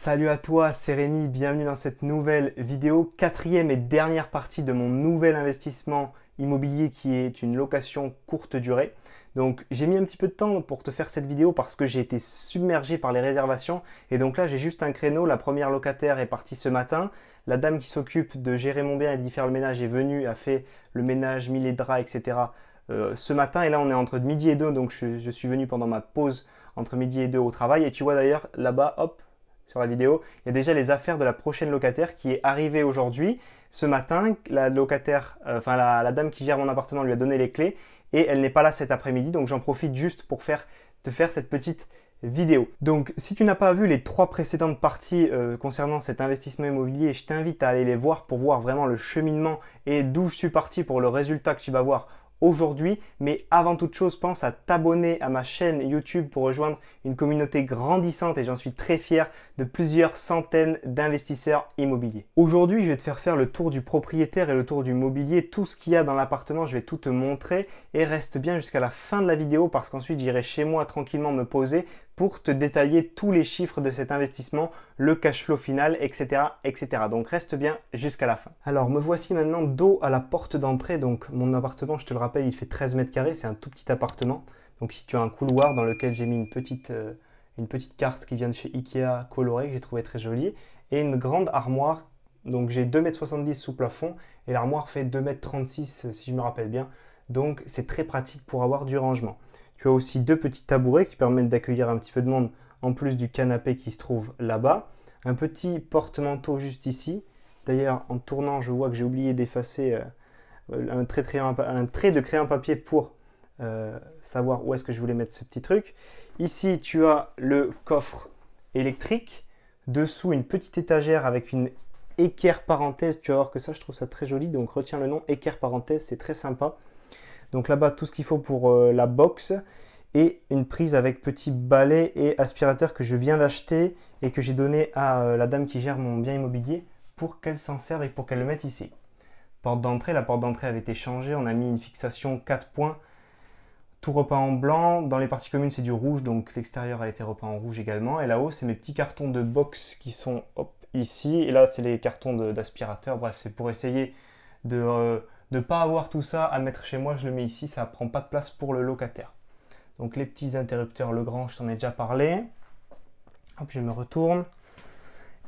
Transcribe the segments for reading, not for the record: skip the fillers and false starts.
Salut à toi, c'est Rémi, bienvenue dans cette nouvelle vidéo, quatrième et dernière partie de mon nouvel investissement immobilier qui est une location courte durée. Donc j'ai mis un petit peu de temps pour te faire cette vidéo parce que j'ai été submergé par les réservations et donc là j'ai juste un créneau, la première locataire est partie ce matin, la dame qui s'occupe de gérer mon bien et d'y faire le ménage est venue, a fait le ménage, mis les draps, etc. Ce matin et là on est entre midi et 2 donc je suis venu pendant ma pause entre midi et 2 au travail et tu vois d'ailleurs là-bas, hop, sur la vidéo, il y a déjà les affaires de la prochaine locataire qui est arrivée aujourd'hui. Ce matin, la locataire, la dame qui gère mon appartement lui a donné les clés et elle n'est pas là cet après-midi. Donc j'en profite juste pour te faire cette petite vidéo. Donc si tu n'as pas vu les 3 précédentes parties concernant cet investissement immobilier, je t'invite à aller les voir pour voir vraiment le cheminement et d'où je suis parti pour le résultat que tu vas voir aujourd'hui. Mais avant toute chose, pense à t'abonner à ma chaîne YouTube pour rejoindre une communauté grandissante et j'en suis très fier de plusieurs centaines d'investisseurs immobiliers. Aujourd'hui, je vais te faire le tour du propriétaire et le tour du mobilier, tout ce qu'il y a dans l'appartement, je vais tout te montrer et reste bien jusqu'à la fin de la vidéo parce qu'ensuite j'irai chez moi tranquillement me poser pour te détailler tous les chiffres de cet investissement, le cash flow final, etc., etc. Donc reste bien jusqu'à la fin. Alors me voici maintenant dos à la porte d'entrée. Donc mon appartement, je te le rappelle, il fait 13 mètres carrés, c'est un tout petit appartement. Donc si tu as un couloir dans lequel j'ai mis une petite carte qui vient de chez Ikea colorée, que j'ai trouvé très jolie, et une grande armoire. Donc j'ai 2,70 m sous plafond et l'armoire fait 2,36 m si je me rappelle bien. Donc c'est très pratique pour avoir du rangement. Tu as aussi 2 petits tabourets qui permettent d'accueillir un petit peu de monde en plus du canapé qui se trouve là-bas. Un petit porte-manteau juste ici. D'ailleurs, en tournant, je vois que j'ai oublié d'effacer un trait de crayon papier pour savoir où est-ce que je voulais mettre ce petit truc. Ici, tu as le coffre électrique. Dessous, une petite étagère avec une équerre parenthèse. Tu vas voir que ça, je trouve ça très joli. Donc, retiens le nom équerre parenthèse, c'est très sympa. Donc là-bas, tout ce qu'il faut pour la box et une prise avec petit balai et aspirateur que je viens d'acheter et que j'ai donné à la dame qui gère mon bien immobilier pour qu'elle s'en serve et pour qu'elle le mette ici. Porte d'entrée, la porte d'entrée avait été changée, on a mis une fixation 4 points, tout repeint en blanc. Dans les parties communes, c'est du rouge, donc l'extérieur a été repeint en rouge également. Et là-haut, c'est mes petits cartons de box qui sont ici. Et là, c'est les cartons d'aspirateur. Bref, c'est pour essayer de ne pas avoir tout ça à mettre chez moi, je le mets ici, ça ne prend pas de place pour le locataire. Donc les petits interrupteurs Legrand, je t'en ai déjà parlé. Hop, je me retourne.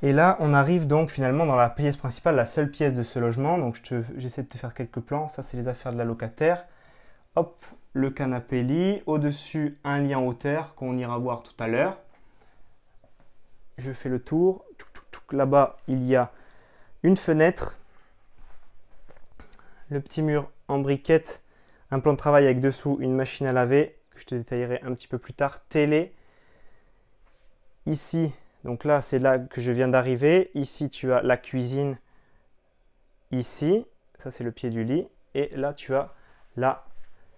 Et là, on arrive donc finalement dans la pièce principale, la seule pièce de ce logement. Donc j'essaie de te faire quelques plans. Ça, c'est les affaires de la locataire. Hop, le canapé lit. Au-dessus, un lit en hauteur qu'on ira voir tout à l'heure. Je fais le tour. Là-bas, il y a une fenêtre. Le petit mur en briquette, un plan de travail avec dessous une machine à laver, que je te détaillerai un petit peu plus tard, télé. Ici, donc là, c'est là que je viens d'arriver. Ici, tu as la cuisine. Ici, ça c'est le pied du lit. Et là, tu as la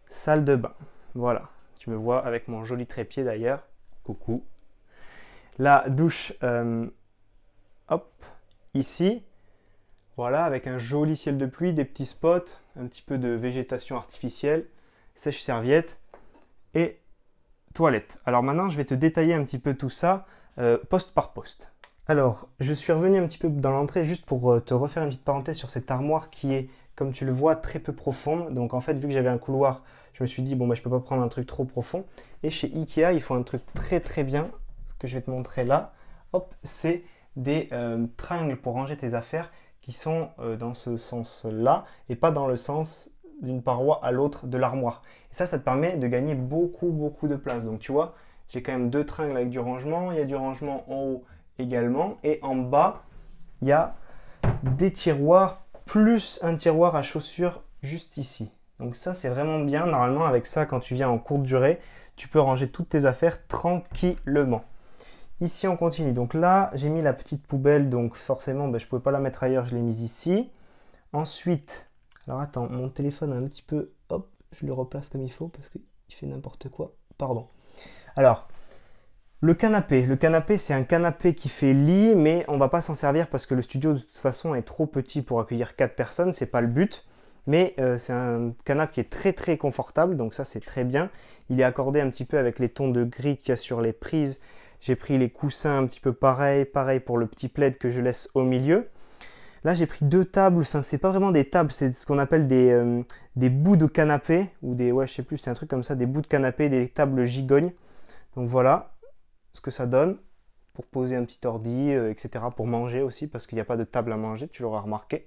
salle de bain. Voilà, tu me vois avec mon joli trépied d'ailleurs. Coucou. La douche, hop, ici. Voilà, avec un joli ciel de pluie, des petits spots, un petit peu de végétation artificielle, sèche-serviette et toilette. Alors maintenant, je vais te détailler un petit peu tout ça, poste par poste. Alors, je suis revenu un petit peu dans l'entrée juste pour te refaire une petite parenthèse sur cette armoire qui est, comme tu le vois, très peu profonde. Donc en fait, vu que j'avais un couloir, je me suis dit, bon, bah, je ne peux pas prendre un truc trop profond. Et chez Ikea, ils font un truc très très bien, ce que je vais te montrer là. Hop, c'est des tringles pour ranger tes affaires qui sont dans ce sens-là et pas dans le sens d'une paroi à l'autre de l'armoire. Et ça te permet de gagner beaucoup de place. Donc tu vois, j'ai quand même 2 tringles avec du rangement. Il y a du rangement en haut également. Et en bas, il y a des tiroirs plus un tiroir à chaussures juste ici. Donc ça, c'est vraiment bien. Normalement, avec ça, quand tu viens en courte durée, tu peux ranger toutes tes affaires tranquillement. Ici, on continue. Donc là, j'ai mis la petite poubelle. Donc forcément, je ne pouvais pas la mettre ailleurs. Je l'ai mise ici. Ensuite, alors attends, mon téléphone a un petit peu... Hop, je le replace comme il faut parce qu'il fait n'importe quoi. Pardon. Alors, le canapé. Le canapé, c'est un canapé qui fait lit, mais on ne va pas s'en servir parce que le studio, de toute façon, est trop petit pour accueillir 4 personnes. Ce n'est pas le but. Mais c'est un canapé qui est très confortable. Donc ça, c'est très bien. Il est accordé un petit peu avec les tons de gris qu'il y a sur les prises J'ai pris les coussins un petit peu pareil pour le petit plaid que je laisse au milieu. Là, j'ai pris 2 tables, enfin, c'est pas vraiment des tables, c'est ce qu'on appelle des bouts de canapé, ou des, ouais, je sais plus, c'est un truc comme ça, des bouts de canapé, des tables gigognes. Donc voilà ce que ça donne pour poser un petit ordi, etc. Pour manger aussi, parce qu'il n'y a pas de table à manger, tu l'auras remarqué.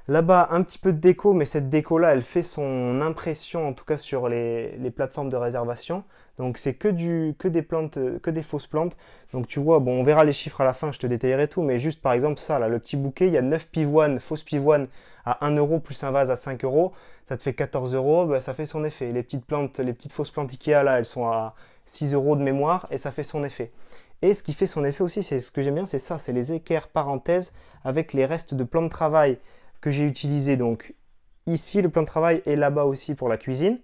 Là-bas, un petit peu de déco, mais cette déco-là, elle fait son impression, en tout cas sur les plateformes de réservation. Donc c'est que des plantes, que des fausses plantes. Donc tu vois, bon, on verra les chiffres à la fin, je te détaillerai tout, mais juste par exemple ça, là, le petit bouquet, il y a 9 pivoines, fausses pivoines à 1 euro plus un vase à 5 euros. Ça te fait 14 euros, ben, ça fait son effet. Les petites plantes, les petites fausses plantes Ikea, là, elles sont à 6 euros de mémoire et ça fait son effet. Et ce qui fait son effet aussi, c'est ce que j'aime bien, c'est ça, c'est les équerres parenthèses avec les restes de plans de travail que j'ai utilisé. Donc ici, le plan de travail est là-bas aussi pour la cuisine.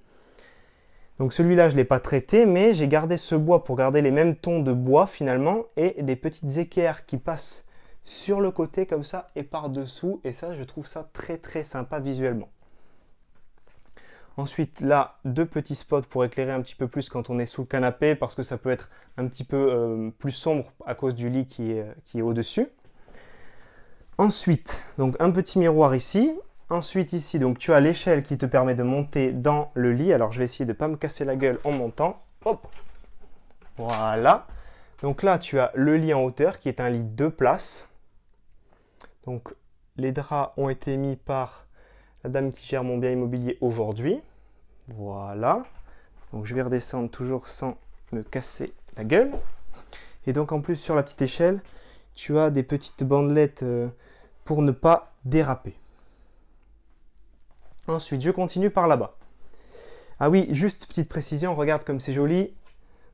Donc celui-là, je ne l'ai pas traité, mais j'ai gardé ce bois pour garder les mêmes tons de bois finalement et des petites équerres qui passent sur le côté comme ça et par-dessous. Et ça, je trouve ça très très sympa visuellement. Ensuite, là, 2 petits spots pour éclairer un petit peu plus quand on est sous le canapé parce que ça peut être un petit peu plus sombre à cause du lit qui est au-dessus. Ensuite, donc un petit miroir ici. Ensuite ici, donc tu as l'échelle qui te permet de monter dans le lit. Alors je vais essayer de ne pas me casser la gueule en montant. Hop, voilà. Donc là, tu as le lit en hauteur qui est un lit 2 places. Donc les draps ont été mis par la dame qui gère mon bien immobilier aujourd'hui. Voilà. Donc je vais redescendre toujours sans me casser la gueule. Et donc en plus sur la petite échelle, tu as des petites bandelettes pour ne pas déraper. Ensuite, je continue par là-bas. Ah oui, juste petite précision, regarde comme c'est joli.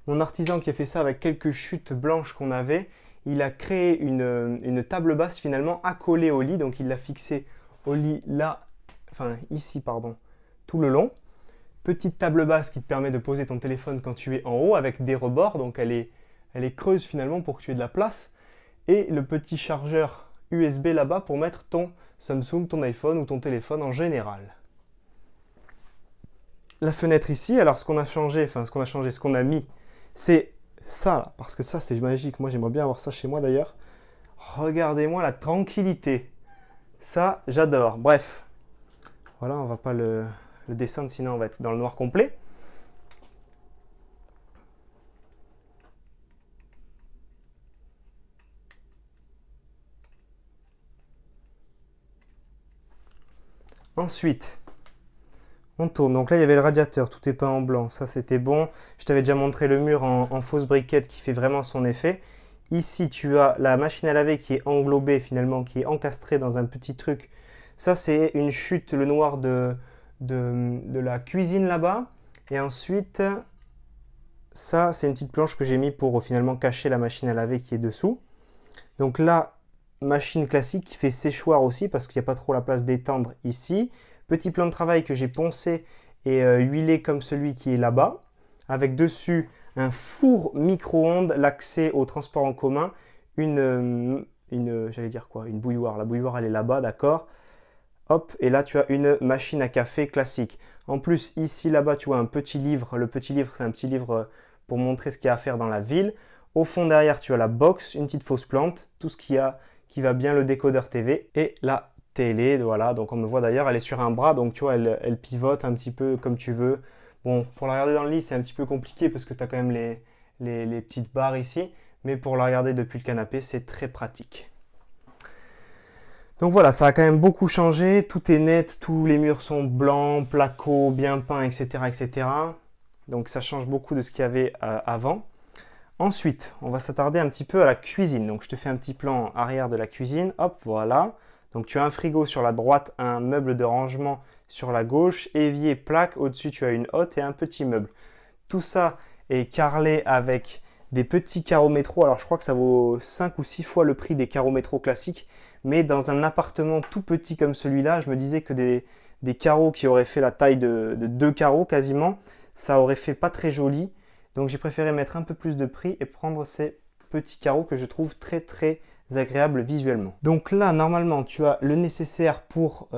Mon artisan qui a fait ça avec quelques chutes blanches qu'on avait, il a créé une table basse finalement accolée au lit. Donc il l'a fixée au lit là, enfin ici pardon, tout le long. Petite table basse qui te permet de poser ton téléphone quand tu es en haut avec des rebords. Donc elle est creuse finalement pour que tu aies de la place. Et le petit chargeur USB là-bas pour mettre ton Samsung, ton iPhone ou ton téléphone en général. La fenêtre ici, alors ce qu'on a changé, ce qu'on a mis, c'est ça là, parce que ça c'est magique. Moi j'aimerais bien avoir ça chez moi d'ailleurs. Regardez-moi la tranquillité. Ça, j'adore. Bref, voilà, on va pas le descendre sinon on va être dans le noir complet. Ensuite, on tourne. Donc là, il y avait le radiateur, tout est peint en blanc. Ça, c'était bon. Je t'avais déjà montré le mur en fausse briquette qui fait vraiment son effet. Ici, tu as la machine à laver qui est englobée finalement, qui est encastrée dans un petit truc. Ça, c'est une chute, le noir de la cuisine là-bas. Et ensuite, ça, c'est une petite planche que j'ai mis pour finalement cacher la machine à laver qui est dessous. Donc là, machine classique qui fait séchoir aussi parce qu'il n'y a pas trop la place d'étendre ici. Petit plan de travail que j'ai poncé et huilé comme celui qui est là-bas. Avec dessus un four micro-ondes, l'accès au transport en commun, j'allais dire quoi, une bouilloire. La bouilloire elle est là-bas, d'accord. Hop, et là tu as une machine à café classique. En plus, ici, là-bas, tu vois un petit livre. Le petit livre, c'est un petit livre pour montrer ce qu'il y a à faire dans la ville. Au fond, derrière, tu as la box, une petite fausse plante, tout ce qu'il y a qui va bien, le décodeur TV et la télé. Voilà, donc on me voit d'ailleurs, elle est sur un bras, donc tu vois, elle pivote un petit peu comme tu veux. Bon, pour la regarder dans le lit, c'est un petit peu compliqué parce que tu as quand même les petites barres ici. Mais pour la regarder depuis le canapé, c'est très pratique. Donc voilà, ça a quand même beaucoup changé. Tout est net, tous les murs sont blancs, placo, bien peints, etc., etc. Donc ça change beaucoup de ce qu'il y avait avant. Ensuite, on va s'attarder un petit peu à la cuisine. Donc je te fais un petit plan arrière de la cuisine. Hop, voilà. Donc tu as un frigo sur la droite, un meuble de rangement sur la gauche, évier, plaque. Au-dessus, tu as une hotte et un petit meuble. Tout ça est carrelé avec des petits carreaux métro. Alors je crois que ça vaut 5 ou 6 fois le prix des carreaux métro classiques. Mais dans un appartement tout petit comme celui-là, je me disais que des carreaux qui auraient fait la taille de 2 carreaux quasiment, ça aurait fait pas très joli. Donc j'ai préféré mettre un peu plus de prix et prendre ces petits carreaux que je trouve très très agréables visuellement. Donc là, normalement, tu as le nécessaire pour...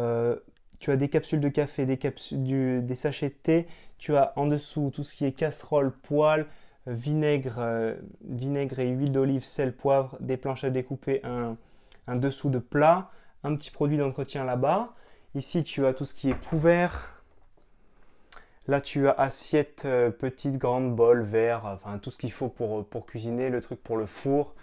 tu as des capsules de café, des sachets de thé. Tu as en dessous tout ce qui est casserole, poêle, vinaigre et huile d'olive, sel, poivre, des planches à découper, un dessous de plat, un petit produit d'entretien là-bas. Ici, tu as tout ce qui est couvert. Là, tu as assiette, petite, grande, bol, verre, enfin tout ce qu'il faut pour cuisiner, le truc pour le four.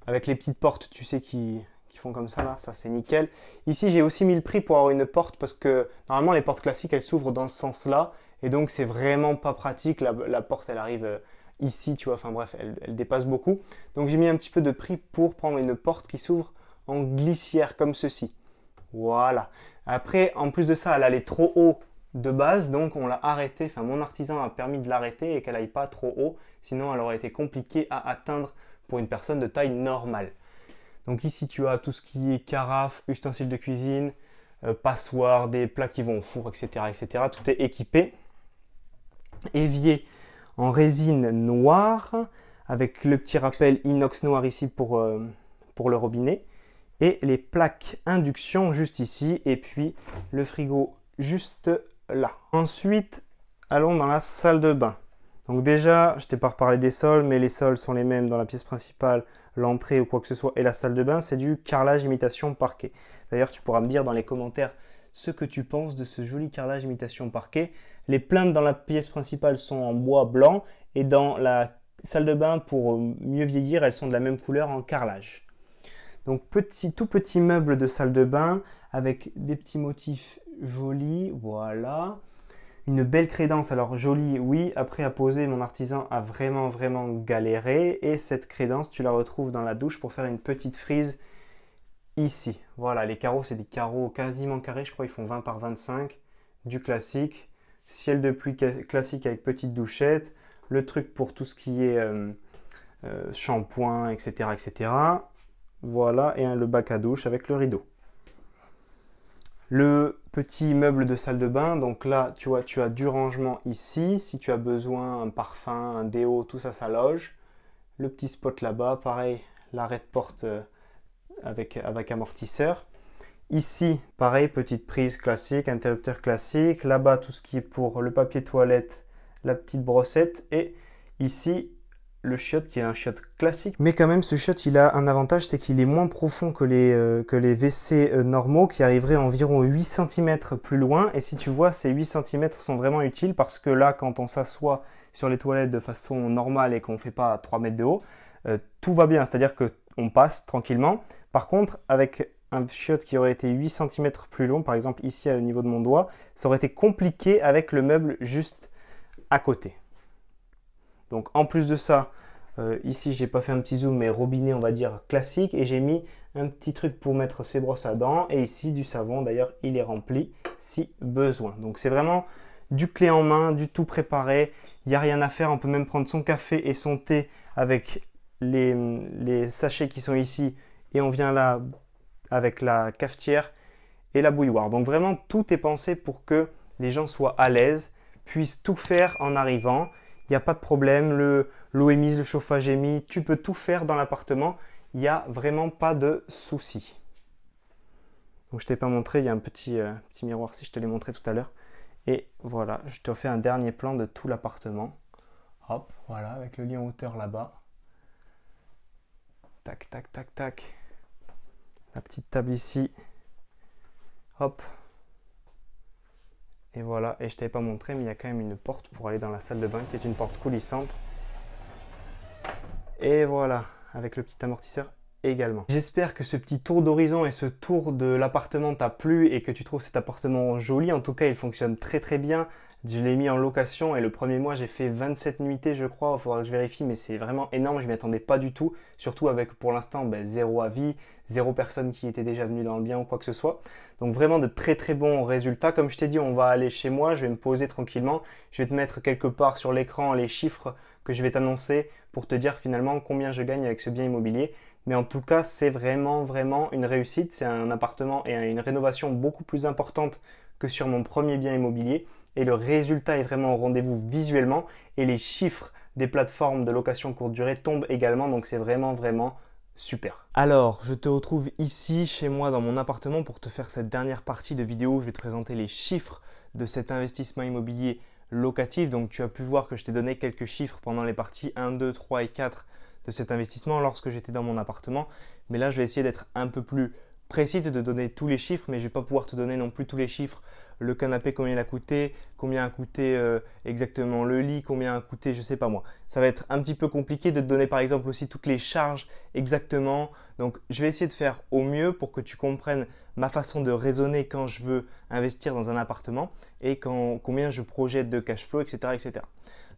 Avec les petites portes, tu sais, qui font comme ça là, ça c'est nickel. Ici, j'ai aussi mis le prix pour avoir une porte parce que normalement, les portes classiques, elles s'ouvrent dans ce sens-là. Et donc, c'est vraiment pas pratique. La porte, elle arrive ici, tu vois, enfin bref, elle dépasse beaucoup. Donc, j'ai mis un petit peu de prix pour prendre une porte qui s'ouvre en glissière comme ceci. Voilà. Après, en plus de ça, elle allait trop haut de base, donc on l'a arrêté, enfin mon artisan a permis de l'arrêter et qu'elle aille pas trop haut, sinon elle aurait été compliquée à atteindre pour une personne de taille normale. Donc ici tu as tout ce qui est carafe, ustensiles de cuisine, passoire, des plats qui vont au four, etc., etc. Tout est équipé. Évier en résine noire, avec le petit rappel inox noir ici pour le robinet. Et les plaques induction juste ici, et puis le frigo juste là. Ensuite, allons dans la salle de bain. Donc déjà, je t'ai pas reparlé des sols, mais les sols sont les mêmes dans la pièce principale, l'entrée ou quoi que ce soit, et la salle de bain, c'est du carrelage imitation parquet. D'ailleurs, tu pourras me dire dans les commentaires ce que tu penses de ce joli carrelage imitation parquet. Les plaintes dans la pièce principale sont en bois blanc, et dans la salle de bain, pour mieux vieillir, elles sont de la même couleur en carrelage. Donc tout petit meuble de salle de bain avec des petits motifs jolis, voilà. Une belle crédence, alors jolie, oui, après à poser, mon artisan a vraiment galéré. Et cette crédence, tu la retrouves dans la douche pour faire une petite frise ici. Voilà, les carreaux, c'est des carreaux quasiment carrés, je crois ils font 20 par 25, du classique. Ciel de pluie classique avec petite douchette. Le truc pour tout ce qui est shampoing, etc., etc. Voilà, et le bac à douche avec le rideau. Le petit meuble de salle de bain, donc là, tu vois, tu as du rangement ici. Si tu as besoin, un parfum, un déo, tout ça, ça loge. Le petit spot là-bas, pareil, l'arrêt de porte avec amortisseur. Ici, pareil, petite prise classique, interrupteur classique. Là-bas, tout ce qui est pour le papier toilette, la petite brossette. Et ici, le chiotte qui est un chiotte classique. Mais quand même, ce chiotte, il a un avantage, c'est qu'il est moins profond que les WC normaux qui arriveraient environ 8 cm plus loin. Et si tu vois, ces 8 cm sont vraiment utiles parce que là, quand on s'assoit sur les toilettes de façon normale et qu'on ne fait pas 3 mètres de haut, tout va bien. C'est-à-dire qu'on passe tranquillement. Par contre, avec un chiotte qui aurait été 8 cm plus long, par exemple ici au niveau de mon doigt, ça aurait été compliqué avec le meuble juste à côté. Donc en plus de ça, ici j'ai pas fait un petit zoom, mais robinet on va dire classique, et j'ai mis un petit truc pour mettre ses brosses à dents, et ici du savon, d'ailleurs il est rempli si besoin. Donc c'est vraiment du clé en main, du tout préparé, il n'y a rien à faire, on peut même prendre son café et son thé avec les sachets qui sont ici, et on vient là avec la cafetière et la bouilloire. Donc vraiment tout est pensé pour que les gens soient à l'aise, puissent tout faire en arrivant. Il n'y a pas de problème, l'eau est mise, le chauffage est mis, tu peux tout faire dans l'appartement, il n'y a vraiment pas de souci. Donc je ne t'ai pas montré, il y a un petit miroir si je te l'ai montré tout à l'heure. Et voilà, je te refais un dernier plan de tout l'appartement. Hop, voilà, avec le lit en hauteur là-bas. Tac, tac, tac, tac. La petite table ici. Hop. Et voilà, et je t'avais pas montré, mais il y a quand même une porte pour aller dans la salle de bain qui est une porte coulissante. Et voilà, avec le petit amortisseur également. J'espère que ce petit tour d'horizon et ce tour de l'appartement t'a plu et que tu trouves cet appartement joli. En tout cas, il fonctionne très bien. Je l'ai mis en location et le premier mois, j'ai fait 27 nuitées, je crois. Il faudra que je vérifie, mais c'est vraiment énorme. Je ne m'y attendais pas du tout. Surtout avec, pour l'instant, zéro avis, zéro personne qui était déjà venue dans le bien ou quoi que ce soit. Donc vraiment de très bons résultats. Comme je t'ai dit, on va aller chez moi. Je vais me poser tranquillement. Je vais te mettre quelque part sur l'écran les chiffres que je vais t'annoncer pour te dire finalement combien je gagne avec ce bien immobilier. Mais en tout cas, c'est vraiment une réussite. C'est un appartement et une rénovation beaucoup plus importante que sur mon premier bien immobilier. Et le résultat est vraiment au rendez-vous visuellement. Et les chiffres des plateformes de location courte durée tombent également. Donc c'est vraiment super. Alors, je te retrouve ici chez moi dans mon appartement pour te faire cette dernière partie de vidéo où je vais te présenter les chiffres de cet investissement immobilier locatif. Donc tu as pu voir que je t'ai donné quelques chiffres pendant les parties 1, 2, 3 et 4 de cet investissement lorsque j'étais dans mon appartement. Mais là, je vais essayer d'être un peu plus précis, de te donner tous les chiffres, mais je ne vais pas pouvoir te donner non plus tous les chiffres. Le canapé, combien il a coûté, combien a coûté exactement le lit, combien a coûté, je ne sais pas moi. Ça va être un petit peu compliqué de te donner par exemple aussi toutes les charges exactement. Donc je vais essayer de faire au mieux pour que tu comprennes ma façon de raisonner quand je veux investir dans un appartement et combien je projette de cash flow, etc. etc.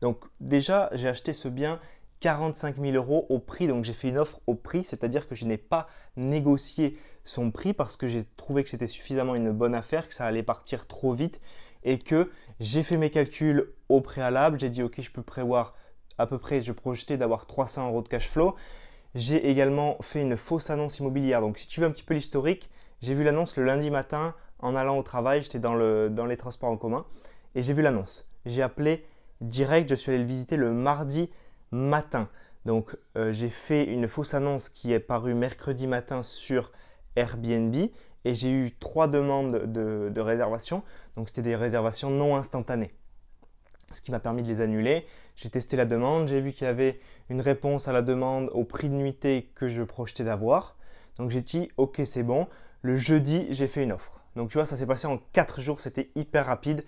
Donc déjà, j'ai acheté ce bien 45 000 € au prix, donc j'ai fait une offre au prix, c'est-à-dire que je n'ai pas négocié son prix parce que j'ai trouvé que c'était suffisamment une bonne affaire, que ça allait partir trop vite et que j'ai fait mes calculs au préalable. J'ai dit ok, je peux prévoir à peu près, je projetais d'avoir 300 € de cash flow. J'ai également fait une fausse annonce immobilière. Donc si tu veux un petit peu l'historique, j'ai vu l'annonce le lundi matin en allant au travail, j'étais dans les transports en commun et j'ai vu l'annonce. J'ai appelé direct, je suis allé le visiter le mardi matin. Donc j'ai fait une fausse annonce qui est parue mercredi matin sur Airbnb et j'ai eu 3 demandes de réservation. Donc c'était des réservations non instantanées, ce qui m'a permis de les annuler. J'ai testé la demande, j'ai vu qu'il y avait une réponse à la demande au prix de nuitée que je projetais d'avoir. Donc j'ai dit ok, c'est bon. Le jeudi, j'ai fait une offre. Donc tu vois, ça s'est passé en 4 jours, c'était hyper rapide.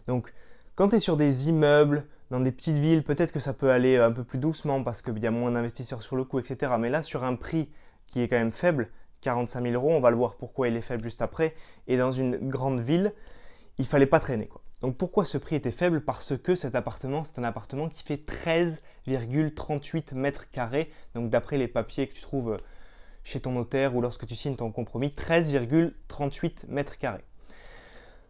Donc quand tu es sur des immeubles, dans des petites villes, peut-être que ça peut aller un peu plus doucement parce qu'il y a moins d'investisseurs sur le coup, etc. Mais là, sur un prix qui est quand même faible, 45 000 €, on va le voir pourquoi il est faible juste après. Et dans une grande ville, il ne fallait pas traîner, quoi. Donc pourquoi ce prix était faible? Parce que cet appartement, c'est un appartement qui fait 13,38 mètres carrés. Donc d'après les papiers que tu trouves chez ton notaire ou lorsque tu signes ton compromis, 13,38 mètres carrés.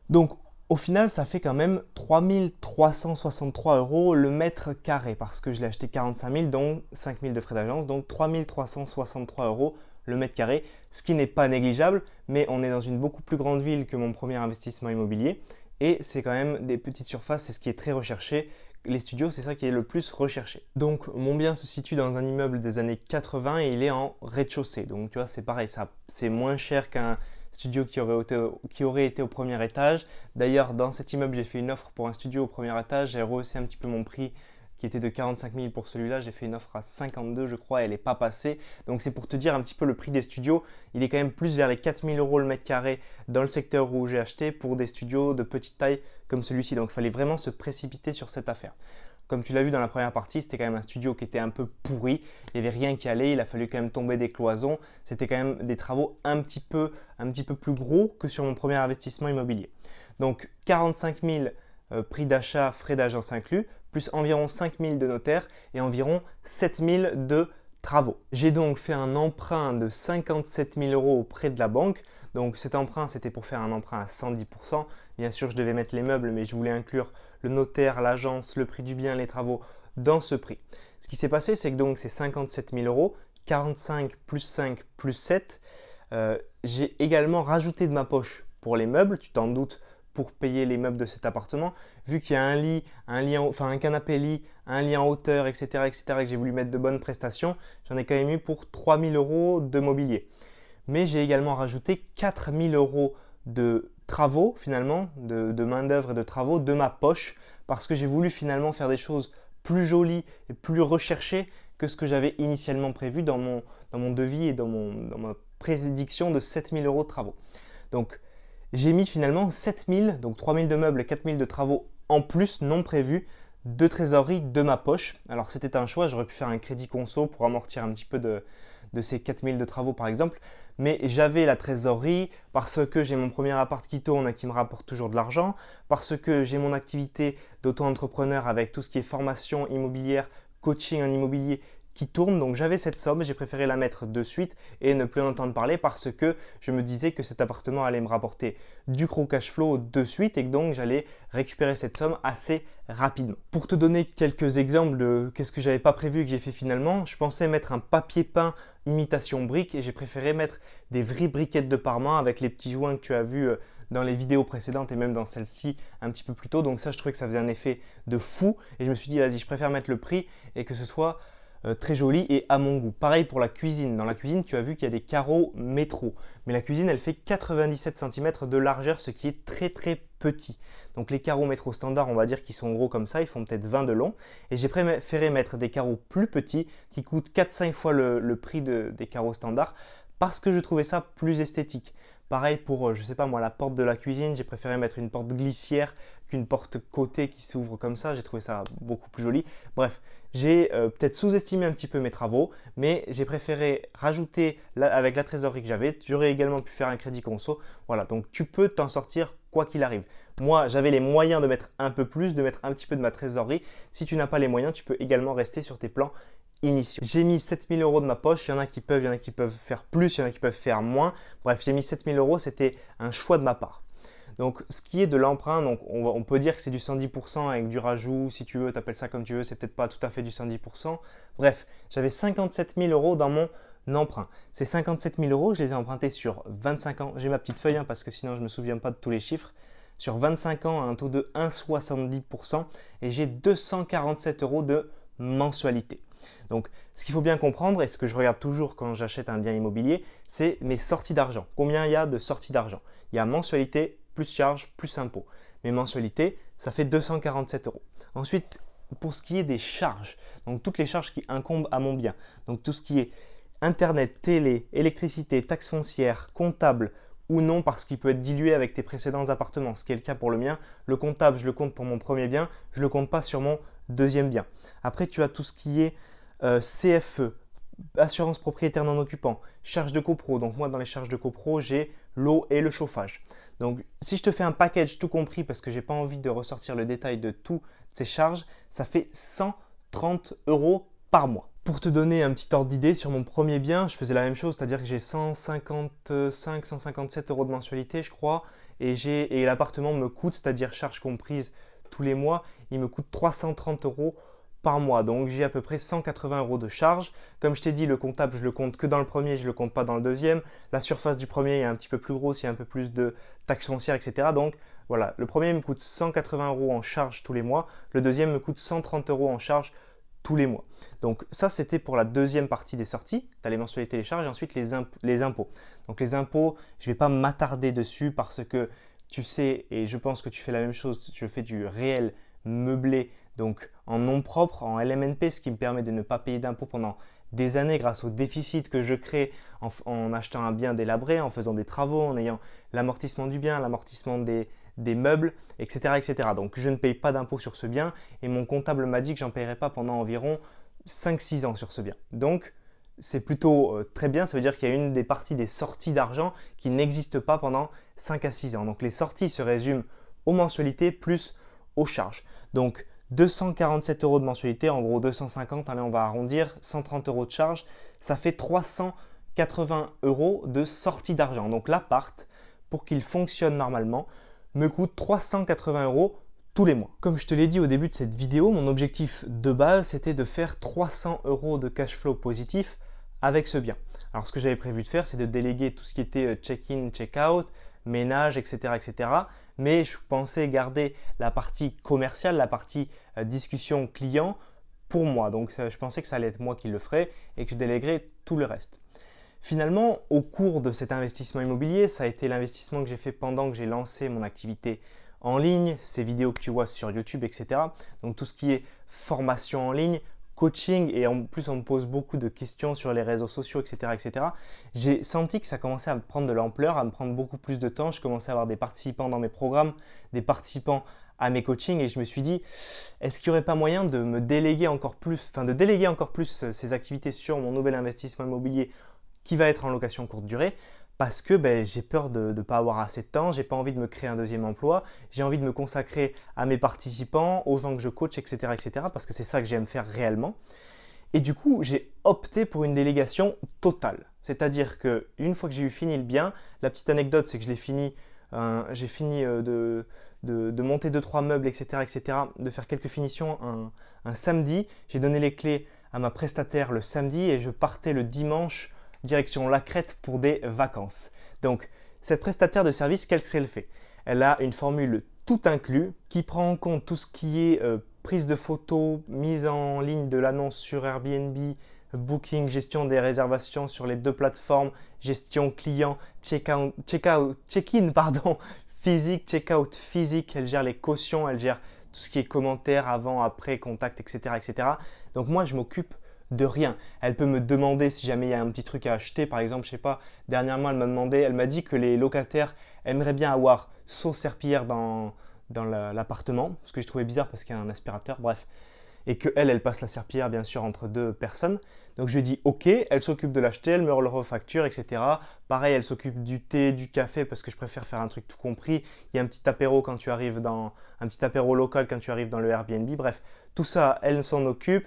Donc au final, ça fait quand même 3 363 € le mètre carré parce que je l'ai acheté 45 000, dont 5 000 de frais d'agence, donc 3 363 € le mètre carré, ce qui n'est pas négligeable, mais on est dans une beaucoup plus grande ville que mon premier investissement immobilier et c'est quand même des petites surfaces, c'est ce qui est très recherché. Les studios, c'est ça qui est le plus recherché. Donc mon bien se situe dans un immeuble des années 80 et il est en rez-de-chaussée. Donc tu vois, c'est pareil, c'est moins cher qu'un studio qui aurait été au premier étage. D'ailleurs, dans cet immeuble, j'ai fait une offre pour un studio au premier étage. J'ai rehaussé un petit peu mon prix qui était de 45 000 pour celui-là. J'ai fait une offre à 52, je crois, elle n'est pas passée. Donc c'est pour te dire un petit peu le prix des studios. Il est quand même plus vers les 4 000 € le mètre carré dans le secteur où j'ai acheté pour des studios de petite taille comme celui-ci. Donc il fallait vraiment se précipiter sur cette affaire. Comme tu l'as vu dans la première partie, c'était quand même un studio qui était un peu pourri. Il n'y avait rien qui allait, il a fallu quand même tomber des cloisons. C'était quand même des travaux un petit peu plus gros que sur mon premier investissement immobilier. Donc 45 000 prix d'achat, frais d'agence inclus, plus environ 5 000 de notaire et environ 7 000 de travaux. J'ai donc fait un emprunt de 57 000 € auprès de la banque. Donc cet emprunt, c'était pour faire un emprunt à 110%. Bien sûr, je devais mettre les meubles, mais je voulais inclure le notaire, l'agence, le prix du bien, les travaux dans ce prix. Ce qui s'est passé, c'est que donc c'est 57 000 €, 45 plus 5 plus 7. J'ai également rajouté de ma poche pour les meubles, tu t'en doutes, pour payer les meubles de cet appartement. Vu qu'il y a un canapé lit, un lit en hauteur, etc., etc., et que j'ai voulu mettre de bonnes prestations, j'en ai quand même eu pour 3 000 € de mobilier. Mais j'ai également rajouté 4 000 € de travaux finalement, de main d'œuvre et de travaux de ma poche parce que j'ai voulu finalement faire des choses plus jolies et plus recherchées que ce que j'avais initialement prévu dans mon devis et dans ma prédiction de 7 000 € de travaux. Donc j'ai mis finalement 7 000, donc 3 000 de meubles et 4 000 de travaux en plus non prévus de trésorerie de ma poche. Alors c'était un choix, j'aurais pu faire un crédit conso pour amortir un petit peu de ces 4 000 de travaux par exemple, mais j'avais la trésorerie parce que j'ai mon premier appart qui tourne et qui me rapporte toujours de l'argent, parce que j'ai mon activité d'auto-entrepreneur avec tout ce qui est formation immobilière, coaching en immobilier qui tourne, donc j'avais cette somme, j'ai préféré la mettre de suite et ne plus en entendre parler parce que je me disais que cet appartement allait me rapporter du gros cash flow de suite et que donc j'allais récupérer cette somme assez rapidement. Pour te donner quelques exemples de qu'est-ce que j'avais pas prévu et que j'ai fait finalement, je pensais mettre un papier peint imitation brique et j'ai préféré mettre des vraies briquettes de parement avec les petits joints que tu as vus dans les vidéos précédentes et même dans celle-ci un petit peu plus tôt. Donc ça, je trouvais que ça faisait un effet de fou et je me suis dit vas-y, je préfère mettre le prix et que ce soit très joli et à mon goût. Pareil pour la cuisine. Dans la cuisine, tu as vu qu'il y a des carreaux métro. Mais la cuisine, elle fait 97 cm de largeur, ce qui est très très petit. Donc les carreaux métro standard, on va dire qu'ils sont gros comme ça, ils font peut-être 20 de long. Et j'ai préféré mettre des carreaux plus petits qui coûtent 4-5 fois le prix des carreaux standards parce que je trouvais ça plus esthétique. Pareil pour, je sais pas moi, la porte de la cuisine, j'ai préféré mettre une porte glissière qu'une porte côté qui s'ouvre comme ça, j'ai trouvé ça beaucoup plus joli. Bref, j'ai peut-être sous-estimé un petit peu mes travaux, mais j'ai préféré rajouter avec la trésorerie que j'avais. J'aurais également pu faire un crédit conso. Voilà, donc tu peux t'en sortir quoi qu'il arrive. Moi, j'avais les moyens de mettre un peu plus, de mettre un petit peu de ma trésorerie. Si tu n'as pas les moyens, tu peux également rester sur tes plans initiaux. J'ai mis 7000 € de ma poche, il y en a qui peuvent faire plus, il y en a qui peuvent faire moins. Bref, j'ai mis 7000 €, c'était un choix de ma part. Donc, ce qui est de l'emprunt, donc on peut dire que c'est du 110% avec du rajout, si tu veux, tu appelles ça comme tu veux, c'est peut-être pas tout à fait du 110%. Bref, j'avais 57 000 € dans mon emprunt. Ces 57 000 €, je les ai empruntés sur 25 ans. J'ai ma petite feuille parce que sinon je ne me souviens pas de tous les chiffres. Sur 25 ans à un taux de 1,70% et j'ai 247 € de mensualité. Donc, ce qu'il faut bien comprendre et ce que je regarde toujours quand j'achète un bien immobilier, c'est mes sorties d'argent. Combien il y a de sorties d'argent? Il y a mensualité, plus charge, plus impôt. Mes mensualités, ça fait 247 €. Ensuite, pour ce qui est des charges, donc toutes les charges qui incombent à mon bien, donc tout ce qui est internet, télé, électricité, taxes foncières, comptable ou non parce qu'il peut être dilué avec tes précédents appartements, ce qui est le cas pour le mien. Le comptable, je le compte pour mon premier bien, je ne le compte pas sur mon deuxième bien. Après, tu as tout ce qui est CFE, assurance propriétaire non occupant, charges de copro. Donc moi, dans les charges de copro, j'ai l'eau et le chauffage. Donc si je te fais un package tout compris, parce que je n'ai pas envie de ressortir le détail de toutes ces charges, ça fait 130 € par mois. Pour te donner un petit ordre d'idée, sur mon premier bien, je faisais la même chose, c'est-à-dire que j'ai 157 € de mensualité, je crois, et l'appartement me coûte, c'est-à-dire charges comprises tous les mois, il me coûte 330 € par mois. Donc j'ai à peu près 180 € de charges. Comme je t'ai dit, le comptable, je le compte que dans le premier, je ne le compte pas dans le deuxième. La surface du premier est un petit peu plus grosse, il y a un peu plus de taxes foncières, etc. Donc voilà, le premier me coûte 180 € en charge tous les mois. Le deuxième me coûte 130 € en charge tous les mois. Donc ça, c'était pour la deuxième partie des sorties. Tu as les mensualités, les charges et ensuite les impôts. Donc les impôts, je ne vais pas m'attarder dessus parce que tu sais, et je pense que tu fais la même chose, je fais du réel meublé, donc en nom propre, en LMNP, ce qui me permet de ne pas payer d'impôts pendant des années grâce au déficit que je crée en achetant un bien délabré, en faisant des travaux, en ayant l'amortissement du bien, l'amortissement des meubles, etc., etc. Donc je ne paye pas d'impôts sur ce bien et mon comptable m'a dit que j'en paierai pas pendant environ 5-6 ans sur ce bien. Donc c'est plutôt très bien, ça veut dire qu'il y a une des parties des sorties d'argent qui n'existe pas pendant 5 à 6 ans. Donc les sorties se résument aux mensualités plus aux charges. Donc 247 € de mensualité, en gros 250, allez on va arrondir, 130 € de charge, ça fait 380 € de sortie d'argent. Donc l'appart, pour qu'il fonctionne normalement, me coûte 380 € tous les mois. Comme je te l'ai dit au début de cette vidéo, mon objectif de base c'était de faire 300 € de cash flow positif avec ce bien. Alors ce que j'avais prévu de faire, c'est de déléguer tout ce qui était check-in, check-out, ménage, etc., etc. Mais je pensais garder la partie commerciale, la partie discussion client pour moi. Donc je pensais que ça allait être moi qui le ferais et que je déléguerais tout le reste. Finalement, au cours de cet investissement immobilier, ça a été l'investissement que j'ai fait pendant que j'ai lancé mon activité en ligne, ces vidéos que tu vois sur YouTube, etc. Donc tout ce qui est formation en ligne, coaching, et en plus on me pose beaucoup de questions sur les réseaux sociaux, etc., etc. J'ai senti que ça commençait à me prendre de l'ampleur, à me prendre beaucoup plus de temps. Je commençais à avoir des participants dans mes programmes, des participants à mes coachings, et je me suis dit, est-ce qu'il n'y aurait pas moyen de me déléguer encore plus, de déléguer encore plus ces activités sur mon nouvel investissement immobilier qui va être en location courte durée, parce que j'ai peur de ne pas avoir assez de temps, j'ai pas envie de me créer un deuxième emploi, j'ai envie de me consacrer à mes participants, aux gens que je coach, etc., etc., parce que c'est ça que j'aime faire réellement. Et du coup, j'ai opté pour une délégation totale. C'est-à-dire qu'une fois que j'ai eu fini le bien, la petite anecdote, c'est que j'ai fini de monter 2-3 meubles, etc., etc., de faire quelques finitions un samedi. J'ai donné les clés à ma prestataire le samedi et je partais le dimanche direction la Crète pour des vacances. Donc, cette prestataire de service, qu'est-ce qu'elle fait? Elle a une formule tout inclus qui prend en compte tout ce qui est prise de photos, mise en ligne de l'annonce sur Airbnb, booking, gestion des réservations sur les 2 plateformes, gestion client, check-in, pardon, physique, check-out physique, elle gère les cautions, elle gère tout ce qui est commentaires, avant, après, contact, etc., etc. Donc moi, je m'occupe de rien. Elle peut me demander si jamais il y a un petit truc à acheter. Par exemple, je sais pas, dernièrement, elle m'a dit que les locataires aimeraient bien avoir sauce serpillière dans l'appartement, ce que je trouvais bizarre parce qu'il y a un aspirateur, bref. Et qu'elle passe la serpillière bien sûr entre 2 personnes. Donc je lui ai dit ok, elle s'occupe de l'acheter, elle me le refacture, etc. Pareil, elle s'occupe du thé, du café parce que je préfère faire un truc tout compris. Il y a un petit apéro quand tu arrives un petit apéro local quand tu arrives dans le Airbnb. Bref, tout ça, elle s'en occupe.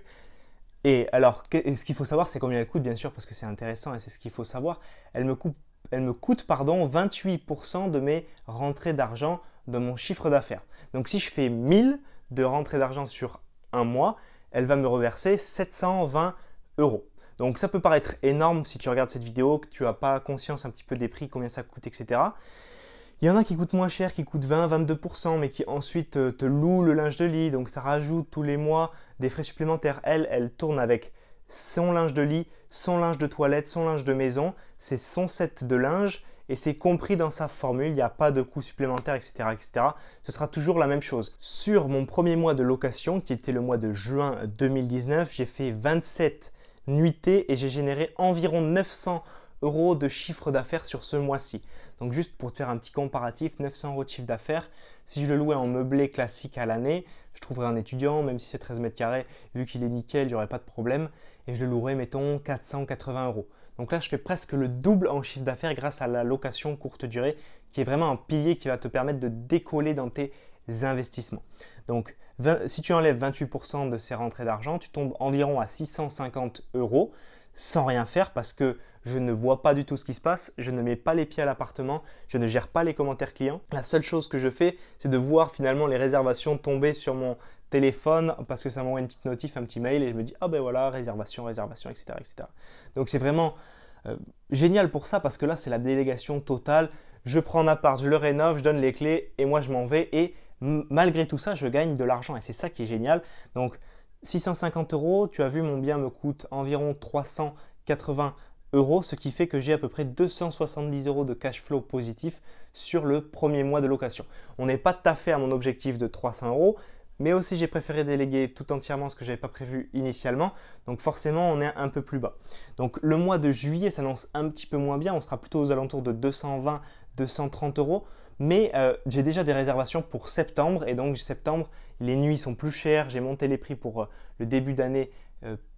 Et alors, ce qu'il faut savoir, c'est combien elle coûte, bien sûr, parce que c'est intéressant et c'est ce qu'il faut savoir. Elle me coûte 28% de mes rentrées d'argent de mon chiffre d'affaires. Donc si je fais 1000 de rentrées d'argent sur un mois, elle va me reverser 720 euros. Donc ça peut paraître énorme si tu regardes cette vidéo, que tu n'as pas conscience un petit peu des prix, combien ça coûte, etc. Il y en a qui coûtent moins cher, qui coûtent 20-22%, mais qui ensuite te louent le linge de lit. Donc ça rajoute tous les mois des frais supplémentaires. Elle tourne avec son linge de lit, son linge de toilette, son linge de maison. C'est son set de linge et c'est compris dans sa formule. Il n'y a pas de coûts supplémentaires, etc., etc. Ce sera toujours la même chose. Sur mon premier mois de location, qui était le mois de juin 2019, j'ai fait 27 nuitées et j'ai généré environ 900 euros de chiffre d'affaires sur ce mois-ci. Donc juste pour te faire un petit comparatif, 900 euros de chiffre d'affaires, si je le louais en meublé classique à l'année, je trouverais un étudiant, même si c'est 13 mètres carrés, vu qu'il est nickel, il n'y aurait pas de problème, et je le louerais, mettons, 480 euros. Donc là, je fais presque le double en chiffre d'affaires grâce à la location courte durée, qui est vraiment un pilier qui va te permettre de décoller dans tes investissements. Donc, si tu enlèves 28% de ces rentrées d'argent, tu tombes environ à 650 euros sans rien faire parce que je ne vois pas du tout ce qui se passe, je ne mets pas les pieds à l'appartement, je ne gère pas les commentaires clients. La seule chose que je fais, c'est de voir finalement les réservations tomber sur mon téléphone parce que ça m'envoie une petite notif, un petit mail et je me dis ah ben voilà, réservation, etc., etc. Donc c'est vraiment génial pour ça parce que là c'est la délégation totale. Je prends un appart, je le rénove, je donne les clés et moi je m'en vais et malgré tout ça, je gagne de l'argent et c'est ça qui est génial. Donc 650 euros, tu as vu, mon bien me coûte environ 380 euros, ce qui fait que j'ai à peu près 270 euros de cash flow positif sur le premier mois de location. On n'est pas tout à fait à mon objectif de 300 euros, mais aussi j'ai préféré déléguer tout entièrement ce que je n'avais pas prévu initialement, donc forcément on est un peu plus bas. Donc le mois de juillet s'annonce un petit peu moins bien, on sera plutôt aux alentours de 220-230 euros. Mais j'ai déjà des réservations pour septembre et donc septembre, les nuits sont plus chères. J'ai monté les prix pour le début d'année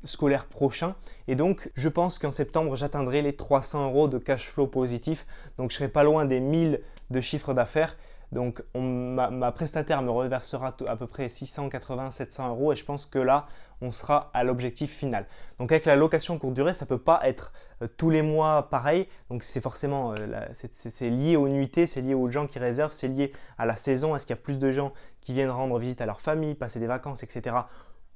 scolaire prochain. Et donc, je pense qu'en septembre, j'atteindrai les 300 euros de cash flow positif. Donc, je serai pas loin des 1000 de chiffre d'affaires. Donc, ma prestataire me reversera à peu près 680-700 euros et je pense que là, on sera à l'objectif final. Donc, avec la location courte durée, ça ne peut pas être tous les mois pareil. Donc, c'est forcément c'est lié aux nuitées, c'est lié aux gens qui réservent, c'est lié à la saison. Est-ce qu'il y a plus de gens qui viennent rendre visite à leur famille, passer des vacances, etc.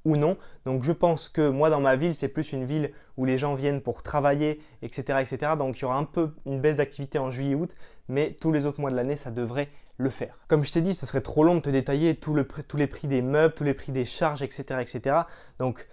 ou non. Donc, je pense que moi, dans ma ville, c'est plus une ville où les gens viennent pour travailler, etc., etc. Donc, il y aura un peu une baisse d'activité en juillet-août, mais tous les autres mois de l'année, ça devrait le faire. Comme je t'ai dit, ce serait trop long de te détailler tous les prix des meubles, tous les prix des charges, etc., etc. Donc,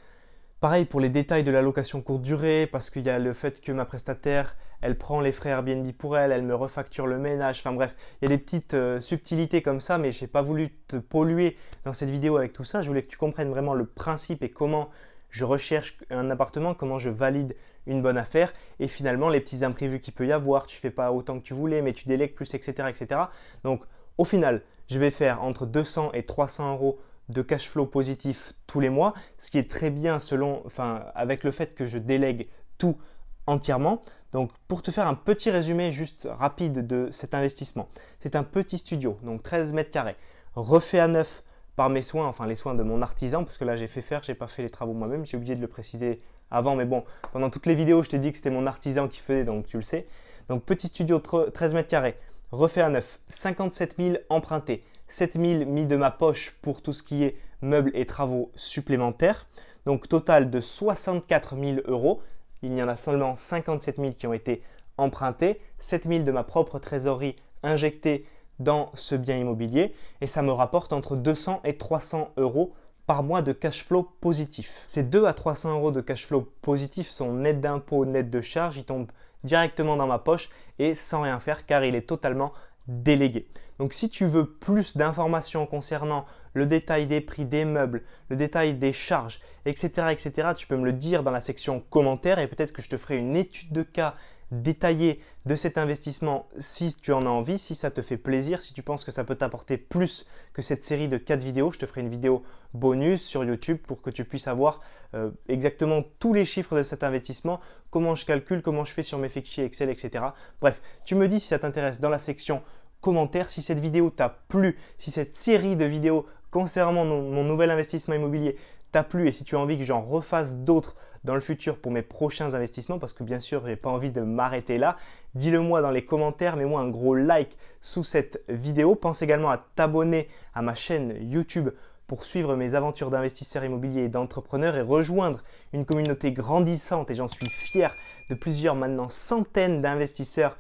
pareil pour les détails de la location courte durée, parce qu'il y a le fait que ma prestataire, elle prend les frais Airbnb pour elle me refacture le ménage, enfin bref, il y a des petites subtilités comme ça, mais je n'ai pas voulu te polluer dans cette vidéo avec tout ça. Je voulais que tu comprennes vraiment le principe et comment je recherche un appartement, comment je valide une bonne affaire et finalement les petits imprévus qu'il peut y avoir, tu ne fais pas autant que tu voulais, mais tu délègues plus, etc., etc. Donc, au final, je vais faire entre 200 et 300 euros de cash flow positif tous les mois, ce qui est très bien avec le fait que je délègue tout entièrement. Donc, pour te faire un petit résumé juste rapide de cet investissement, c'est un petit studio, donc 13 mètres carrés, refait à neuf par mes soins, enfin les soins de mon artisan, parce que là j'ai fait faire, j'ai pas fait les travaux moi-même, j'ai oublié de le préciser avant, mais bon, pendant toutes les vidéos, je t'ai dit que c'était mon artisan qui faisait, donc tu le sais. Donc, petit studio 13 mètres carrés, refait à neuf, 57 000 empruntés, 7 000 mis de ma poche pour tout ce qui est meubles et travaux supplémentaires. Donc, total de 64 000 euros. Il y en a seulement 57 000 qui ont été empruntés, 7 000 de ma propre trésorerie injectée dans ce bien immobilier et ça me rapporte entre 200 et 300 euros par mois de cash flow positif. Ces 200 à 300 € de cash flow positif sont nets d'impôts, nets de charges, ils tombent directement dans ma poche et sans rien faire car il est totalement délégué. Donc si tu veux plus d'informations concernant le détail des prix des meubles, le détail des charges, etc., tu peux me le dire dans la section commentaires et peut-être que je te ferai une étude de cas détaillée de cet investissement si tu en as envie, si ça te fait plaisir, si tu penses que ça peut t'apporter plus que cette série de 4 vidéos. Je te ferai une vidéo bonus sur YouTube pour que tu puisses avoir exactement tous les chiffres de cet investissement, comment je calcule, comment je fais sur mes fichiers Excel, etc. Bref, tu me dis si ça t'intéresse dans la section commentaires. Si cette vidéo t'a plu, si cette série de vidéos concernant mon nouvel investissement immobilier t'a plu et si tu as envie que j'en refasse d'autres dans le futur pour mes prochains investissements, parce que bien sûr, je n'ai pas envie de m'arrêter là, dis-le moi dans les commentaires, mets-moi un gros like sous cette vidéo. Pense également à t'abonner à ma chaîne YouTube pour suivre mes aventures d'investisseurs immobiliers et d'entrepreneurs et rejoindre une communauté grandissante, et j'en suis fier, de plusieurs maintenant centaines d'investisseurs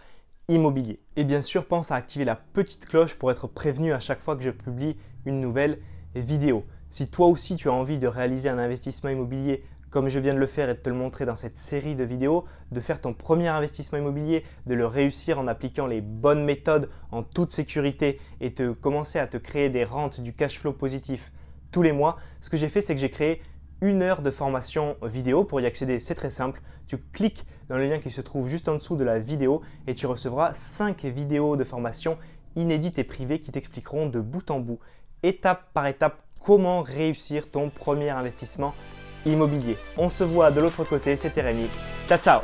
immobiliers. Et bien sûr, pense à activer la petite cloche pour être prévenu à chaque fois que je publie une nouvelle vidéo. Si toi aussi tu as envie de réaliser un investissement immobilier comme je viens de le faire et de te le montrer dans cette série de vidéos, de faire ton premier investissement immobilier, de le réussir en appliquant les bonnes méthodes en toute sécurité et de commencer à te créer des rentes, du cash flow positif tous les mois, ce que j'ai fait, c'est que j'ai créé 1 heure de formation vidéo. Pour y accéder, c'est très simple. Tu cliques dans le lien qui se trouve juste en dessous de la vidéo et tu recevras 5 vidéos de formation inédites et privées qui t'expliqueront de bout en bout, étape par étape, comment réussir ton premier investissement immobilier. On se voit de l'autre côté, c'était Rémi. Ciao, ciao!